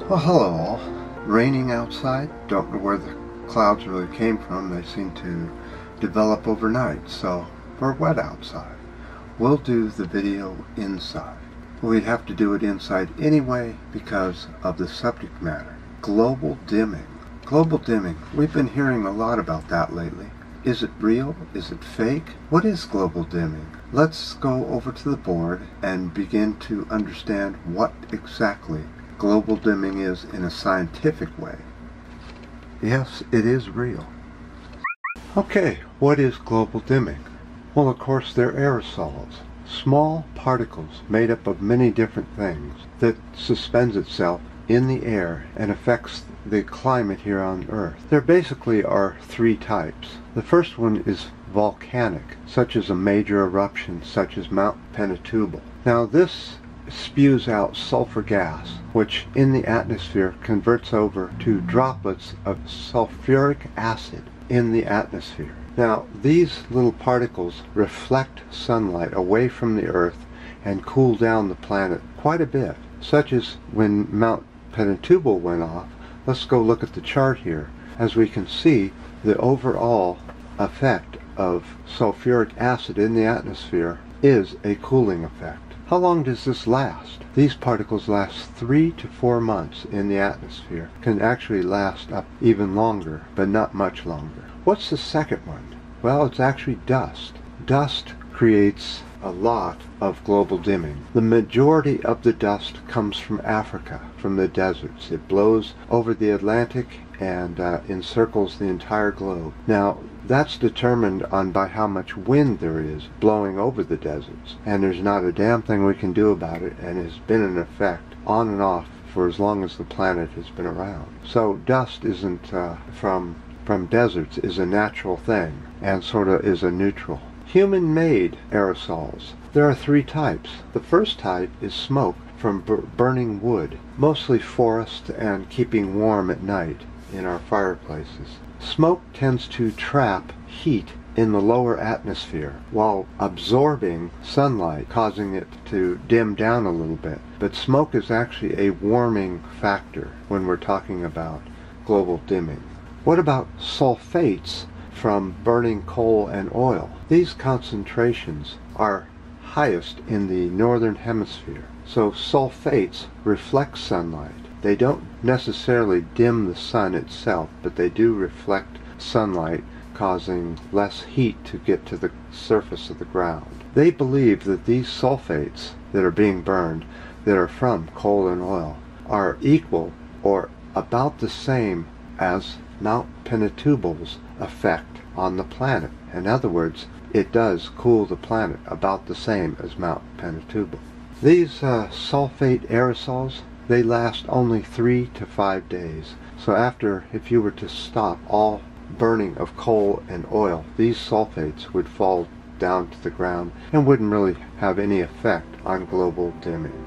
Well, hello all. Raining outside. Don't know where the clouds really came from. They seem to develop overnight, so we're wet outside. We'll do the video inside. We'd have to do it inside anyway because of the subject matter. Global dimming. Global dimming. We've been hearing a lot about that lately. Is it real? Is it fake? What is global dimming? Let's go over to the board and begin to understand what exactly global dimming is in a scientific way. Yes, it is real. Okay, what is global dimming? Well, of course, they're aerosols. Small particles made up of many different things that suspends itself in the air and affects the climate here on Earth. There basically are three types. The first one is volcanic, such as a major eruption such as Mount Pinatubo. Now this spews out sulfur gas, which in the atmosphere converts over to droplets of sulfuric acid in the atmosphere. Now these little particles reflect sunlight away from the Earth and cool down the planet quite a bit, such as when Mount Pinatubo went off. Let's go look at the chart here. As we can see, the overall effect of sulfuric acid in the atmosphere is a cooling effect. How long does this last? These particles last 3 to 4 months in the atmosphere. Can actually last up even longer, but not much longer. What's the second one? Well, it's actually dust. Dust creates a lot of global dimming. The majority of the dust comes from Africa, from the deserts. It blows over the Atlantic and encircles the entire globe. Now, that's determined by how much wind there is blowing over the deserts. And there's not a damn thing we can do about it, and it's been in effect on and off for as long as the planet has been around. So dust isn't from deserts is a natural thing and sort of is a neutral. Human-made aerosols. There are three types. The first type is smoke from burning wood, mostly forest and keeping warm at night in our fireplaces. Smoke tends to trap heat in the lower atmosphere while absorbing sunlight, causing it to dim down a little bit. But smoke is actually a warming factor when we're talking about global dimming. What about sulfates from burning coal and oil? These concentrations are highest in the northern hemisphere. So sulfates reflect sunlight. They don't necessarily dim the sun itself, but they do reflect sunlight, causing less heat to get to the surface of the ground. They believe that these sulfates that are being burned, that are from coal and oil, are equal or about the same as Mount Pinatubo's effect on the planet. In other words, it does cool the planet about the same as Mount Pinatubo. These sulfate aerosols, they last only 3 to 5 days. So if you were to stop all burning of coal and oil, these sulfates would fall down to the ground and wouldn't really have any effect on global dimming.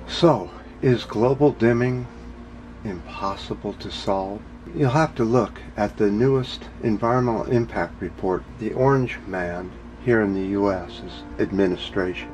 So, is global dimming impossible to solve? You'll have to look at the newest environmental impact report, the Orange Man here in the U.S.'s administration.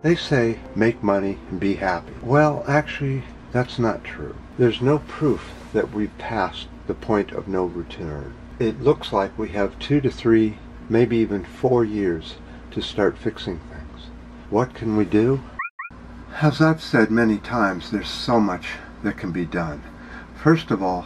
They say, make money and be happy. Well, actually, that's not true. There's no proof that we've passed the point of no return. It looks like we have 2 to 3, maybe even 4 years to start fixing things. What can we do? As I've said many times, there's so much that can be done. First of all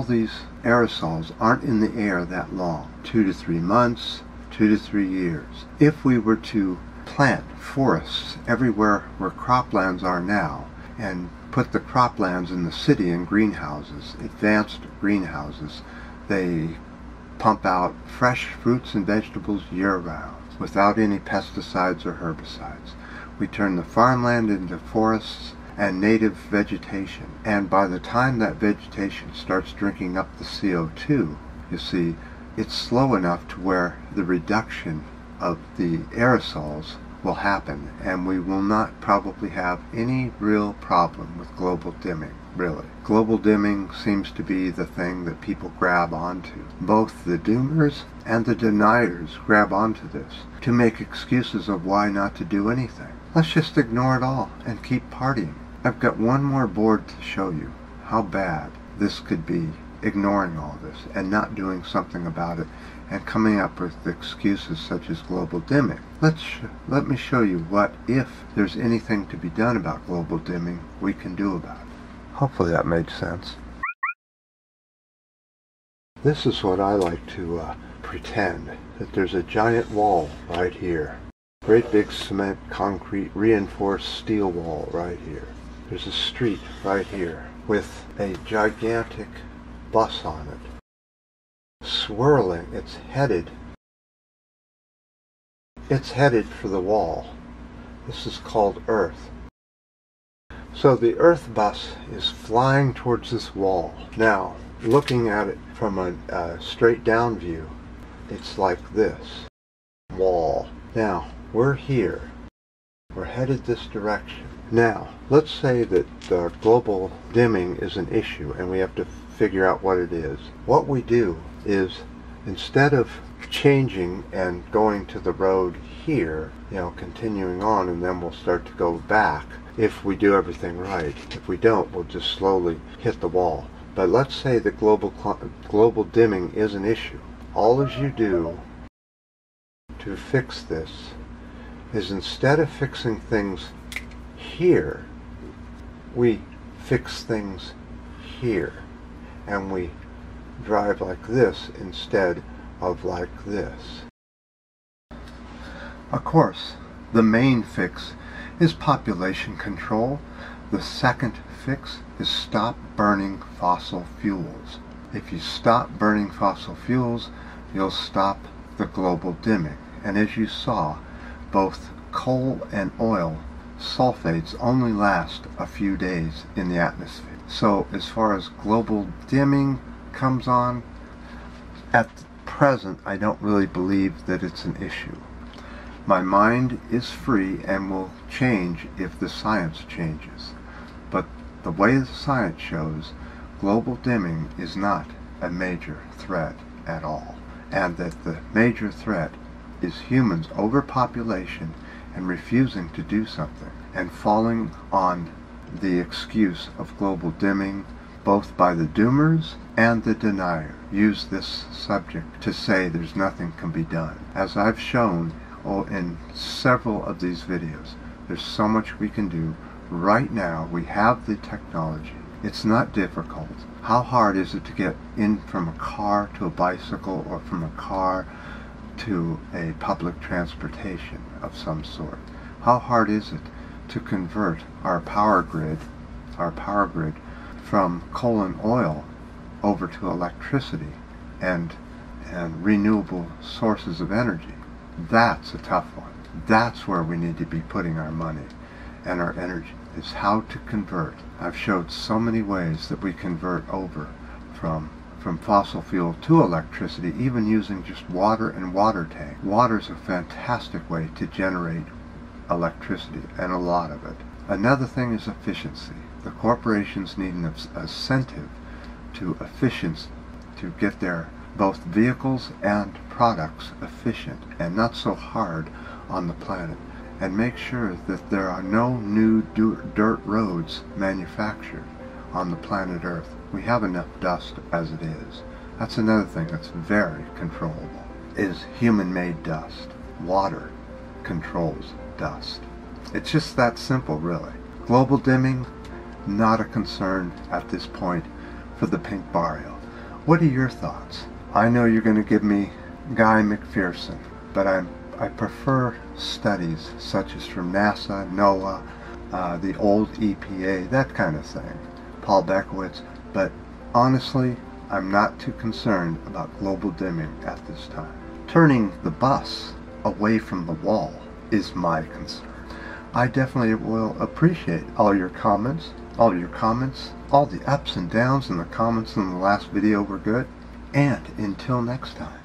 these aerosols aren't in the air that long. 2 to 3 months, 2 to 3 years. If we were to plant forests everywhere where croplands are now and put the croplands in the city in greenhouses, advanced greenhouses, they pump out fresh fruits and vegetables year-round without any pesticides or herbicides. We turn the farmland into forests and native vegetation, and by the time that vegetation starts drinking up the CO2, you see, it's slow enough to where the reduction of the aerosols will happen, and we will not probably have any real problem with global dimming, really. Global dimming seems to be the thing that people grab onto. Both the doomers and the deniers grab onto this to make excuses of why not to do anything. Let's just ignore it all and keep partying. I've got one more board to show you how bad this could be, ignoring all this and not doing something about it and coming up with excuses such as global dimming. Let me show you what, if there's anything to be done about global dimming, we can do about it. Hopefully that made sense. This is what I like to pretend, that there's a giant wall right here. Great big cement, concrete, reinforced steel wall right here. There's a street right here with a gigantic bus on it. Swirling, it's headed for the wall. This is called Earth. So the Earth bus is flying towards this wall. Now, looking at it from a straight down view, it's like this wall. Now, we're here. We're headed this direction. Now, let's say that global dimming is an issue and we have to figure out what it is. What we do is, instead of changing and going to the road here, continuing on, and then we'll start to go back if we do everything right. If we don't, we'll just slowly hit the wall. But let's say that global dimming is an issue. All as you do to fix this is, instead of fixing things here, we fix things here, and we drive like this instead of like this. Of course, the main fix is population control. The second fix is stop burning fossil fuels. If you stop burning fossil fuels, you'll stop the global dimming. And as you saw, both coal and oil sulfates only last a few days in the atmosphere. So as far as global dimming comes on, at present I don't really believe that it's an issue. My mind is free and will change if the science changes. But the way the science shows, global dimming is not a major threat at all. And that the major threat is humans' overpopulation and refusing to do something, and falling on the excuse of global dimming. Both by the doomers and the denier use this subject to say there's nothing can be done. As I've shown in several of these videos, there's so much we can do. Right now we have the technology. It's not difficult. How hard is it to get in from a car to a bicycle, or from a car to a public transportation of some sort? How hard is it to convert our power grid from coal and oil over to electricity and renewable sources of energy? That's a tough one. That's where we need to be putting our money and our energy, is how to convert. I've showed so many ways that we convert over from fossil fuel to electricity, even using just water and water tank. Water's a fantastic way to generate electricity, and a lot of it. Another thing is efficiency. The corporations need an incentive to efficiency, to get their both vehicles and products efficient and not so hard on the planet, and make sure that there are no new dirt roads manufactured on the planet Earth. We have enough dust as it is. That's another thing that's very controllable, is human-made dust. Water controls dust. It's just that simple, really. Global dimming, not a concern at this point for the pink barrio. What are your thoughts? I know you're going to give me Guy McPherson, but I prefer studies such as from NASA, NOAA, the old EPA, that kind of thing, Paul Bekowitz. But honestly, I'm not too concerned about global dimming at this time. Turning the bus away from the wall is my concern. I definitely will appreciate all your comments. All the ups and downs in the comments in the last video were good. And until next time.